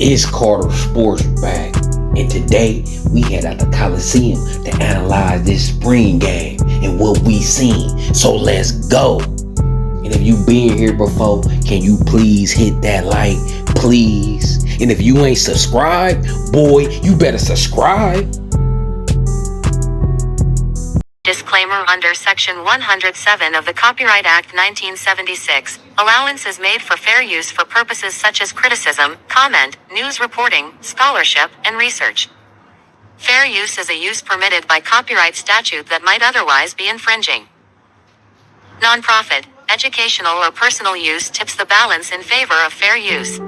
It's Carter Sports back, and today we head out the Coliseum to analyze this spring game and what we seen. So let's go. And if you been here before, can you please hit that like, please? And if you ain't subscribed, boy, you better subscribe. Disclaimer: under Section 107 of the Copyright Act 1976, allowance is made for fair use for purposes such as criticism, comment, news reporting, scholarship, and research. Fair use is a use permitted by copyright statute that might otherwise be infringing. Nonprofit, educational, or personal use tips the balance in favor of fair use.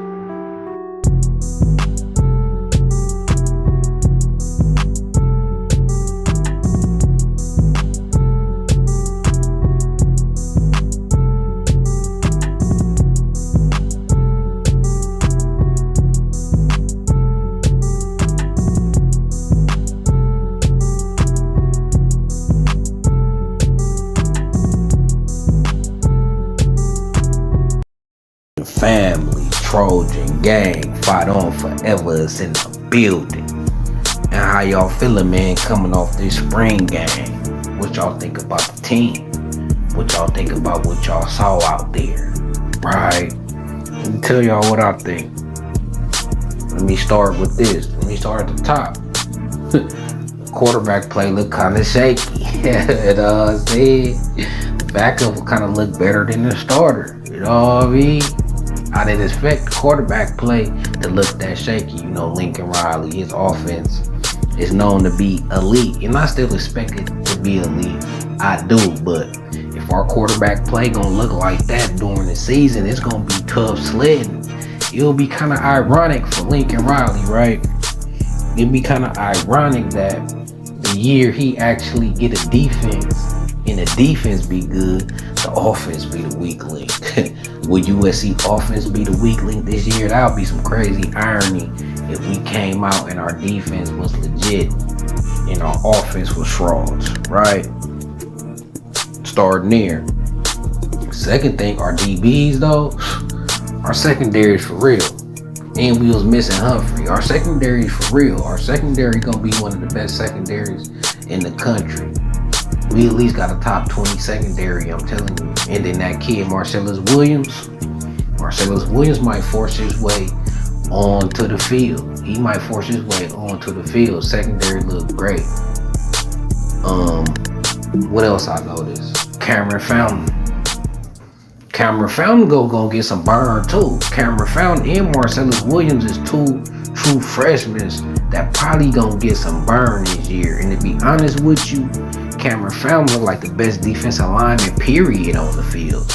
Family, Trojan gang, fight on forever is in the building. And how y'all feeling, man, coming off this spring game? What y'all think about the team? What y'all think about what y'all saw out there? Right? Let me tell y'all what I think. Let me start with this. Let me start at the top. Quarterback play looked kind of shaky. You know what I'm saying? The backup kind of looked better than the starter. You know what I mean? I didn't expect the quarterback play to look that shaky. You know, Lincoln Riley, his offense is known to be elite, and I still expect it to be elite. I do, but if our quarterback play gonna look like that during the season, it's gonna be tough sledding. It'll be kind of ironic for Lincoln Riley, right? It'll be kind of ironic that the year he actually get a defense and the defense be good, the offense be the weak link. Will USC offense be the weak link this year? That would be some crazy irony if we came out and our defense was legit and our offense was frauds, right? Starting there. Second thing, our DBs though, our secondary is for real. And we was missing Humphrey. Our secondary is for real. Our secondary gonna be one of the best secondaries in the country. We at least got a top 20 secondary, I'm telling you. And then that kid, Marcellus Williams might force his way onto the field. He might force his way onto the field. Secondary looked great. What else I noticed? Cameron Fountain gonna get some burn too. Cameron Fountain and Marcellus Williams is two true freshmen that probably gonna get some burn this year. And to be honest with you, Cameron Fountain looked like the best defensive lineman period on the field.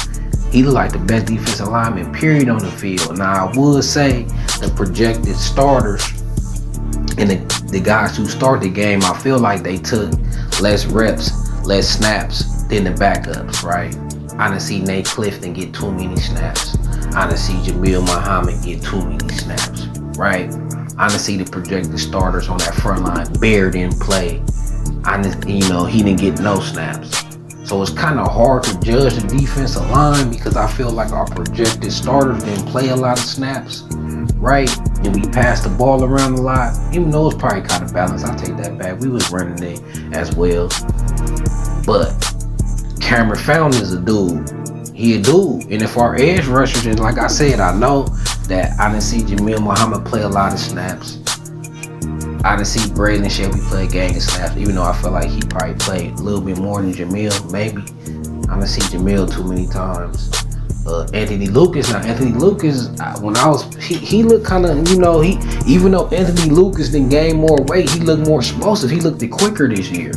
He looked like the best defensive lineman period on the field. Now I would say the projected starters and the guys who start the game, I feel like they took less reps, less snaps than the backups, right? I done see Nate Clifton get too many snaps. I done see Jamil Muhammad get too many snaps, right? I done see the projected starters on that front line. Bear didn't play. He didn't get no snaps. So it's kind of hard to judge the defensive line because I feel like our projected starters didn't play a lot of snaps, right? And we passed the ball around a lot, even though it's probably kind of balanced. I'll take that back. We was running it as well. But Cameron Fountain is a dude. He a dude. And if our edge rushers, and like I said, I know that I didn't see Jamil Muhammad play a lot of snaps. I didn't see Braden Shelby play a gang of snaps, even though I feel like he probably played a little bit more than Jamil, maybe. I didn't see Jamil too many times. Anthony Lucas, he looked kind of, even though Anthony Lucas didn't gain more weight, he looked more explosive. He looked quicker this year.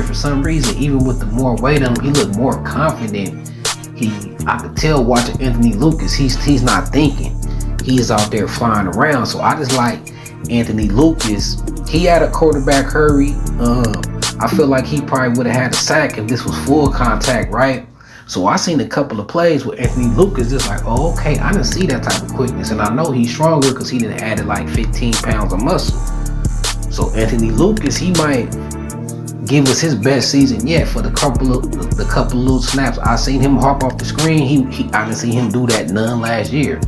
For some reason, even with the more weight on him, he looked more confident. I could tell watching Anthony Lucas, he's not thinking. He's out there flying around. So I just like Anthony Lucas. He had a quarterback hurry. I feel like he probably would have had a sack if this was full contact, right? So I seen a couple of plays with Anthony Lucas just like, oh, okay, I didn't see that type of quickness. And I know he's stronger because he done added like 15 pounds of muscle. So Anthony Lucas, he might give us his best season yet for the couple of little snaps. I seen him hop off the screen. I didn't see him do that none last year.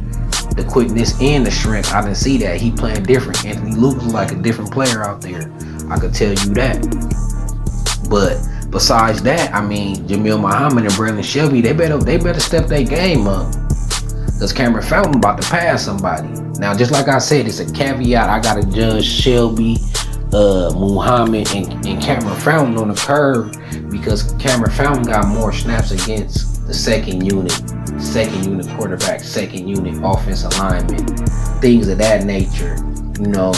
the quickness and the strength. I didn't see that. He playing different. Anthony Luke was like a different player out there. I could tell you that. But besides that, I mean, Jamil Muhammad and Braylon Shelby, they better step their game up. Because Cameron Fountain about to pass somebody. Now, just like I said, it's a caveat. I got to judge Shelby, Muhammad, and Cameron Fountain on the curve, because Cameron Fountain got more snaps against the second unit quarterback, second unit offensive lineman, things of that nature, you know.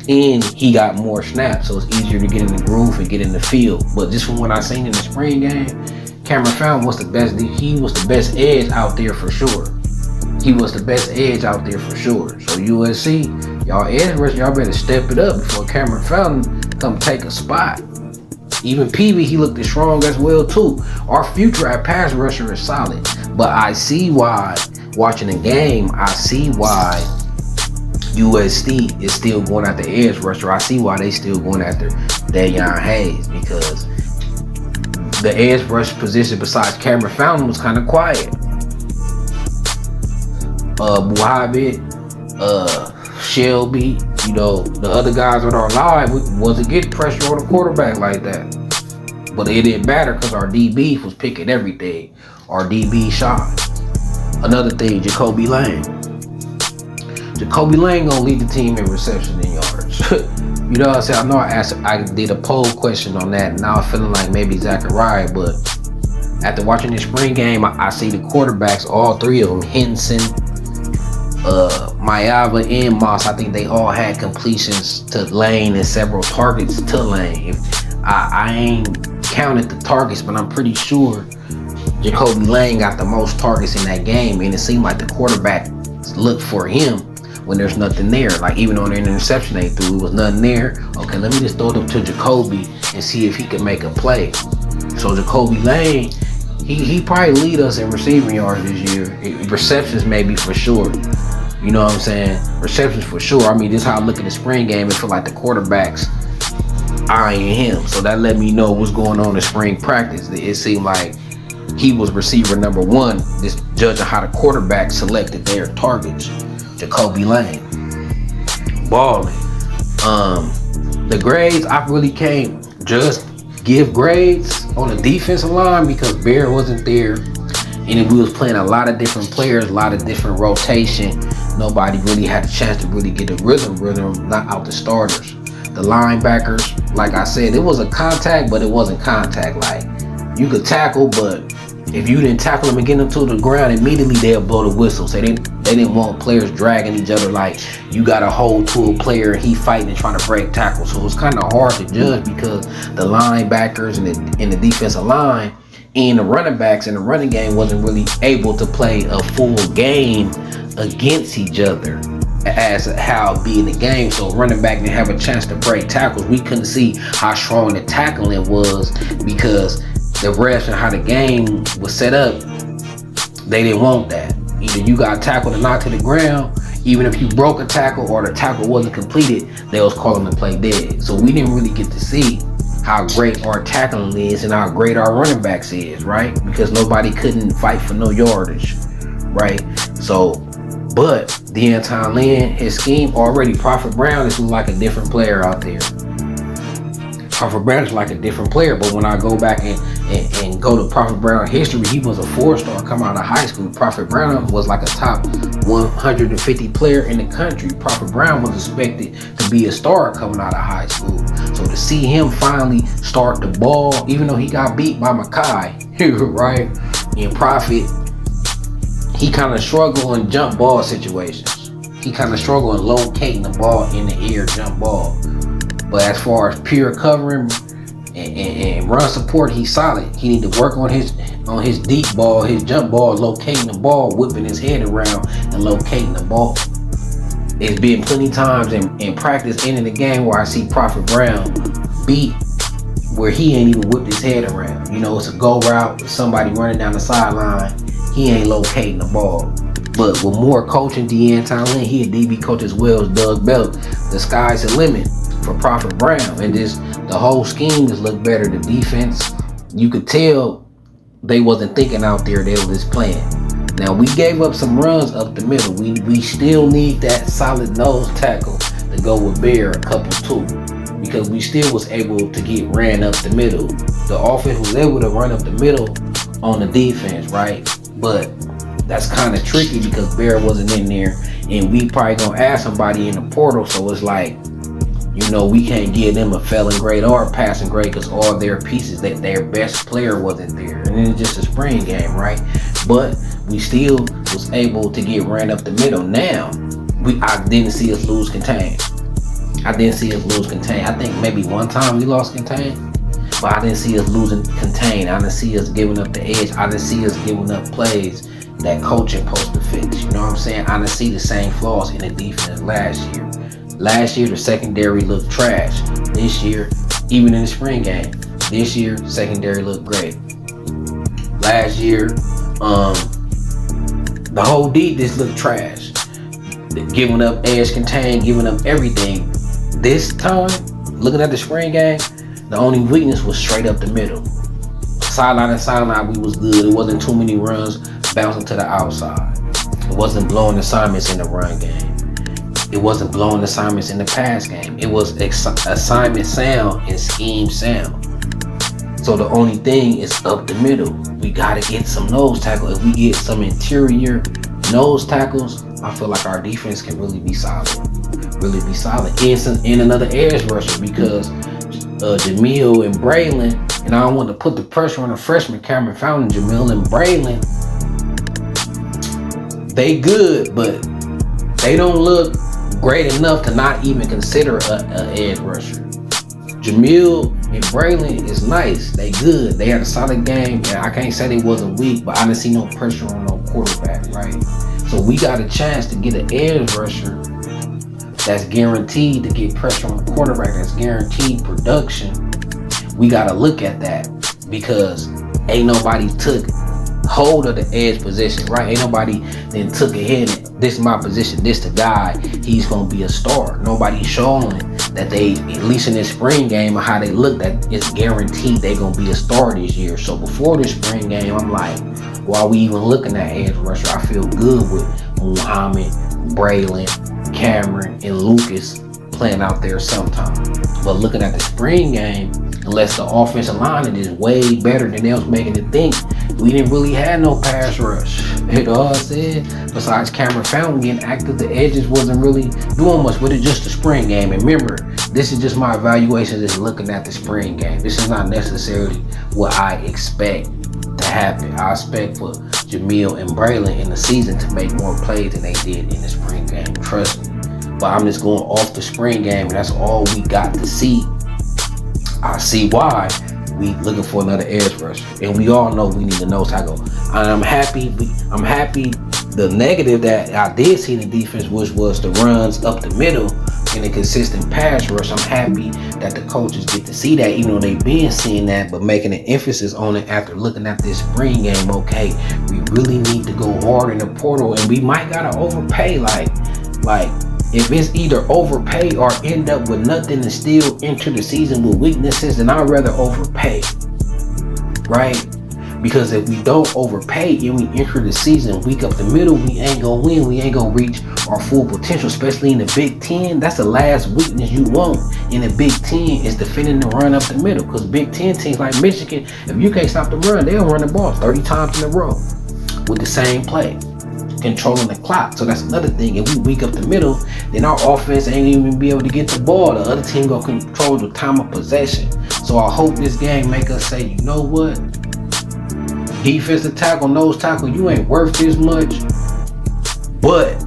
And he got more snaps, so it's easier to get in the groove and get in the field. But just from what I seen in the spring game, Cameron Fountain was the best. He was the best edge out there for sure. He was the best edge out there for sure. So USC, y'all edge rush, y'all better step it up before Cameron Fountain come take a spot. Even Peavy, he looked as strong as well too. Our future at pass rusher is solid, but I see why, watching the game, I see why USC is still going after edge rusher. I see why they still going after Dayon Hayes, because the edge rush position besides Cameron Fountain was kind of quiet. Muhammad, Shelby, you know, the other guys that are alive wasn't getting pressure on the quarterback like that. But it didn't matter because our DB was picking everything. Our DB shot. Another thing, Jacoby Lane. Jacoby Lane gonna lead the team in reception and yards. You know what I'm saying? I know I did a poll question on that, and now I'm feeling like maybe Zachariah, but after watching this spring game, I see the quarterbacks, all three of them, Henson, Mayava, and Moss, I think they all had completions to Lane and several targets to Lane. I ain't counted the targets, but I'm pretty sure Jacoby Lane got the most targets in that game, and it seemed like the quarterback looked for him when there's nothing there. Like even on the interception they threw, it was nothing there. Okay, let me just throw it up to Jacoby and see if he can make a play. So Jacoby Lane, he probably lead us in receiving yards this year. Receptions maybe for sure. You know what I'm saying? Receptions for sure. I mean, this is how I look at the spring game. It feel like the quarterback's eyeing him. So that let me know what's going on in spring practice. It seemed like he was receiver number one, just judging how the quarterback selected their targets. Jacoby Lane. Balling. The grades, I really can't just give grades on the defensive line because Bear wasn't there. And we was playing a lot of different players, a lot of different rotation. Nobody really had a chance to really get a rhythm, not out the starters. The linebackers, like I said, it was a contact, but it wasn't contact. Like, you could tackle, but if you didn't tackle them and get them to the ground, immediately they'll blow the whistle. So they didn't want players dragging each other like you got a hold to a player and he fighting and trying to break tackles. So it's kind of hard to judge because the linebackers and the defensive line and the running backs in the running game wasn't really able to play a full game against each other as how it be in the game. So running back didn't have a chance to break tackles. We couldn't see how strong the tackling was because the refs and how the game was set up, they didn't want that. Either you got tackled and knocked to the ground, even if you broke a tackle or the tackle wasn't completed, they was calling the play dead. So we didn't really get to see how great our tackling is and how great our running backs is, right? Because nobody couldn't fight for no yardage, right? So, but Deontay Lynn, his scheme already, Prophet Brown is like a different player out there. Prophet Brown is like a different player, but when I go back and go to Prophet Brown history, he was a 4-star coming out of high school. Prophet Brown was like a top 150 player in the country. Prophet Brown was expected to be a star coming out of high school. So to see him finally start the ball, even though he got beat by Makai, right? And Prophet, he kind of struggled in jump ball situations. He kind of struggled in locating the ball in the air jump ball. But as far as pure covering and run support, he's solid. He need to work on his deep ball, his jump ball, locating the ball, whipping his head around and locating the ball. It's been plenty times in practice and in the game where I see Prophet Brown beat where he ain't even whipped his head around. You know, it's a go route with somebody running down the sideline. He ain't locating the ball. But with more coaching, Deontay Lynn, he a DB coach as well as Doug Bell. The sky's the limit for Prophet Brown, and just the whole scheme just looked better. The defense, you could tell they wasn't thinking out there, they were just playing. Now we gave up some runs up the middle. We still need that solid nose tackle to go with Bear a couple too, because we still was able to get ran up the middle. The offense was able to run up the middle on the defense, right? But that's kind of tricky because Bear wasn't in there, and we probably gonna add somebody in the portal. So it's like, you know, we can't give them a failing grade or a passing grade because all their pieces, that their best player wasn't there, and it's just a spring game, right? But we still was able to get ran up the middle. Now, I didn't see us lose contain. I think maybe one time we lost contain, but I didn't see us losing contain. I didn't see us giving up the edge. I didn't see us giving up plays that coaching supposed to fix. You know what I'm saying? I didn't see the same flaws in the defense last year. Last year, the secondary looked trash. This year, even in the spring game, this year, secondary looked great. Last year, the whole D just looked trash. Giving up edge contain, giving up everything. This time, looking at the spring game, the only weakness was straight up the middle. Sideline and sideline, we was good. It wasn't too many runs bouncing to the outside. It wasn't blowing assignments in the run game. It wasn't blowing assignments in the pass game. It was assignment sound and scheme sound. So the only thing is up the middle. We gotta get some nose tackle. If we get some interior nose tackles, I feel like our defense can really be solid. And another edge rusher, because Jamil and Braylon, and I don't want to put the pressure on the freshman Cameron Fountain, Jamil and Braylon, they good, but they don't look great enough to not even consider a edge rusher. Jamil and Braylon is nice. They good. They had a solid game, and I can't say they wasn't weak, but I didn't see no pressure on no quarterback, right? So we got a chance to get an edge rusher that's guaranteed to get pressure on the quarterback, that's guaranteed production. We got to look at that, because ain't nobody took hold of the edge position, right? Ain't nobody then took ahead and this is my position, this the guy, he's gonna be a star. Nobody showing that they, at least in this spring game, or how they look, that it's guaranteed they gonna be a star this year. So before this spring game, I'm like, while we even looking at edge rusher, I feel good with Muhammad, Braylon, Cameron, and Lucas playing out there sometime. But looking at the spring game, unless the offensive line is way better than they was making it think, we didn't really have no pass rush. You know what I'm saying? Besides Cameron Fountain getting active, the edges wasn't really doing much with it, just the spring game. And remember, this is just my evaluation, just looking at the spring game. This is not necessarily what I expect to happen. I expect for Jamil and Braylon in the season to make more plays than they did in the spring game. Trust me. But I'm just going off the spring game, and that's all we got to see. I see why we looking for another edge rusher, and we all know we need a nose tackle. And I'm happy. The negative that I did see in the defense, which was the runs up the middle and the consistent pass rush. I'm happy that the coaches get to see that, even though they've been seeing that, but making an emphasis on it after looking at this spring game. Okay, we really need to go hard in the portal, and we might gotta overpay. Like if it's either overpay or end up with nothing and still enter the season with weaknesses, then I'd rather overpay, right? Because if we don't overpay and we enter the season weak up the middle, we ain't gonna win. We ain't gonna reach our full potential, especially in the Big Ten. That's the last weakness you want in the Big Ten, is defending the run up the middle. Because Big Ten teams like Michigan, if you can't stop the run, they'll run the ball 30 times in a row with the same play, controlling the clock. So that's another thing. If we weak up the middle, then our offense ain't even be able to get the ball. The other team gonna control the time of possession. So I hope this game make us say, you know what? Defensive tackle, nose tackle, you ain't worth this much, but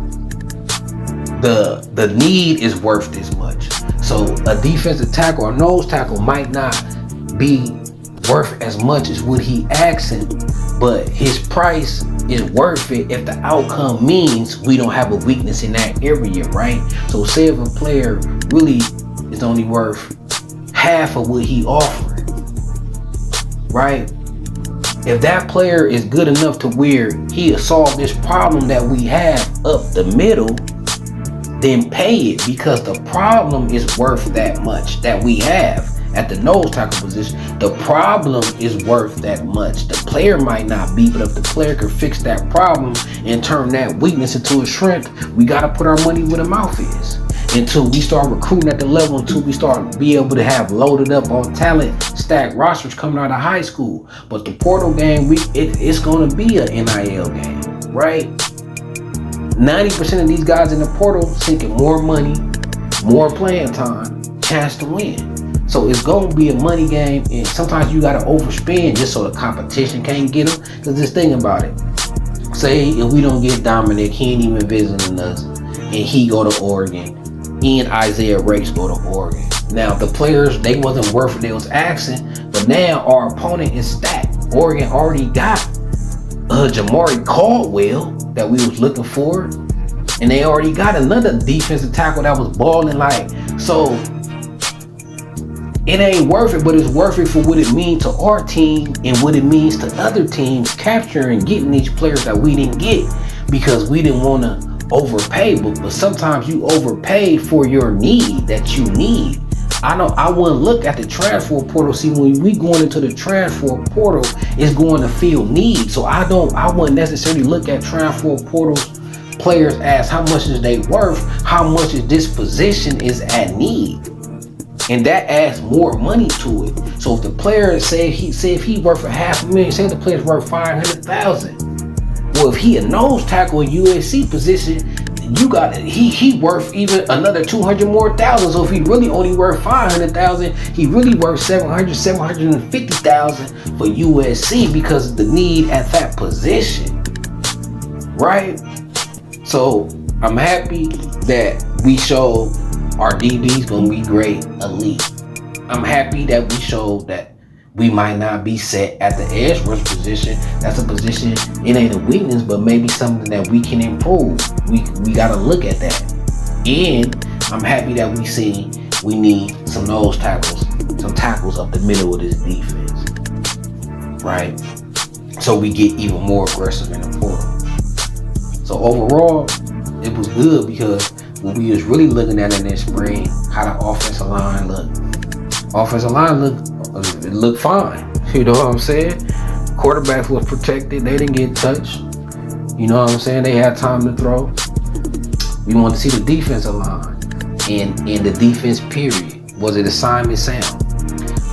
the need is worth this much. So a defensive tackle or nose tackle might not be worth as much as what he asking, but his price is worth it if the outcome means we don't have a weakness in that area, right? So say if a player really is only worth half of what he offering, right? If that player is good enough to where he'll solve this problem that we have up the middle, then pay it, because the problem is worth that much that we have. at the nose tackle position. The problem is worth that much. The player might not be, but if the player can fix that problem and turn that weakness into a strength, we got to put our money where the mouth is. Until we start recruiting at the level, until we start be able to have loaded up on talent, stacked rosters coming out of high school. But the portal game, it's going to be an NIL game, right? 90% of these guys in the portal sinking more money, more playing time, chance to win. So it's going to be a money game, and sometimes you got to overspend just so the competition can't get them. Because just think about it. Say if we don't get Dominic, he ain't even visiting us, and he go to Oregon, and Isaiah Rakes go to Oregon. Now the players, they wasn't worth what they was asking, but now our opponent is stacked. Oregon already got Jamari Caldwell that we was looking for, and they already got another defensive tackle that was balling like. So it ain't worth it, but it's worth it for what it means to our team and what it means to other teams capturing and getting these players that we didn't get because we didn't want to overpay. But sometimes you overpay for your need that you need. I wouldn't look at the transfer portal. See, when we going into the transfer portal, it's going to fill need. So I wouldn't necessarily look at transfer portal players as how much is they worth, how much is this position is at need. And that adds more money to it. So if the player if he worth $500,000, say the player's worth $500,000. Well, if he a nose tackle USC position, you got he worth even another 200 more thousand. So if he really only worth 500,000, he really worth 750,000 for USC because of the need at that position, right? So I'm happy that we showed our DB's gonna be great, elite. I'm happy that we showed that we might not be set at the edge rush position. That's a position, it ain't a weakness, but maybe something that we can improve. We gotta look at that. And I'm happy that we need some nose tackles, some tackles up the middle of this defense, right? So we get even more aggressive in the portal. So overall, it was good because what we was really looking at in this spring, how the offensive line looked. Offensive line looked fine. You know what I'm saying? Quarterbacks was protected. They didn't get touched. You know what I'm saying? They had time to throw. We want to see the defensive line and the defense period. Was it assignment sound?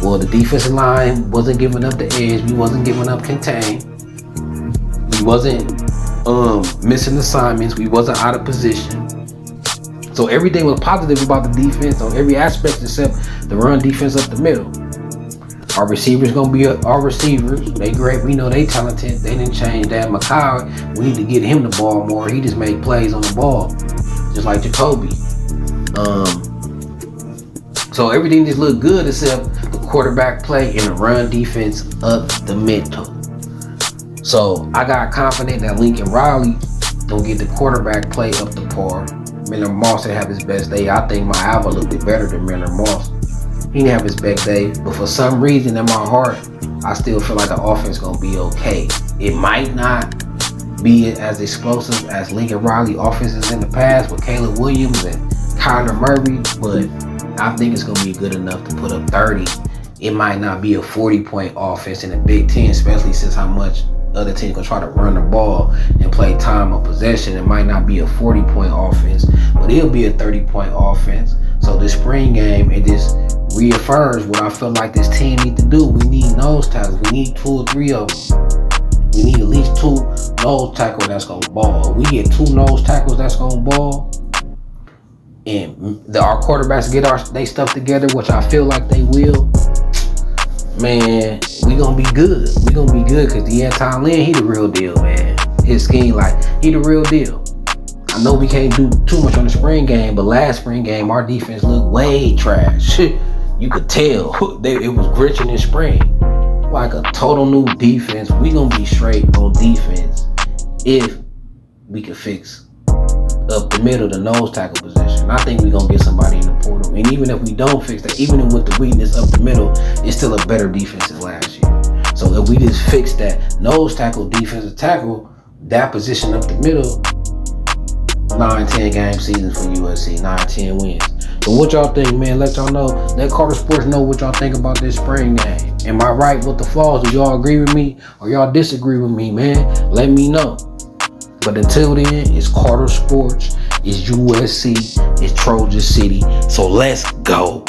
Well, the defensive line wasn't giving up the edge. We wasn't giving up contain. We wasn't missing assignments. We wasn't out of position. So everything was positive about the defense on every aspect except the run defense up the middle. Our receivers gonna be our receivers. They great. We know they talented. They didn't change that. Makai, we need to get him the ball more. He just made plays on the ball, just like Jacoby. So everything just looked good except the quarterback play and the run defense up the middle. So I got confident that Lincoln Riley gonna get the quarterback play up the par. Miller Moss didn't have his best day. I think my Alva looked better than Miller Moss. He didn't have his best day, but for some reason in my heart, I still feel like the offense gonna be okay. It might not be as explosive as Lincoln Riley offenses in the past with Caleb Williams and Kyler Murray, but I think it's gonna be good enough to put up 30. It might not be a 40-point offense in the Big Ten, especially since how much other teams gonna try to run the ball and play time of possession. It might not be a 40-point offense, but it'll be a 30-point offense. So this spring game, it just reaffirms what I feel like this team needs to do. We need nose tackles. We need 2 or 3 of them. We need at least 2 nose tackles that's gonna ball. If we get 2 nose tackles that's gonna ball, and our quarterbacks get they stuff together, which I feel like they will, man, we gonna be good. We gonna be good because Deanton Lynn, he the real deal, man. His scheme, like, he the real deal. I know we can't do too much on the spring game, but last spring game, our defense looked way trash. You could tell it was gritching in spring. Like a total new defense. We gonna be straight on defense if we can fix up the middle, the nose tackle position. I think we gonna get somebody in the portal. And even if we don't fix that, even with the weakness up the middle, it's still a better defense than last year. So if we just fix that nose tackle, defensive tackle, that position up the middle, 9-10 game season for USC, 9-10 wins. So what y'all think, man? Let y'all know. Let Carter Sports know what y'all think about this spring game. Am I right with the flaws? Do y'all agree with me or y'all disagree with me, man? Let me know. But until then, it's Carter Sports, it's USC, it's Trojan City. So let's go.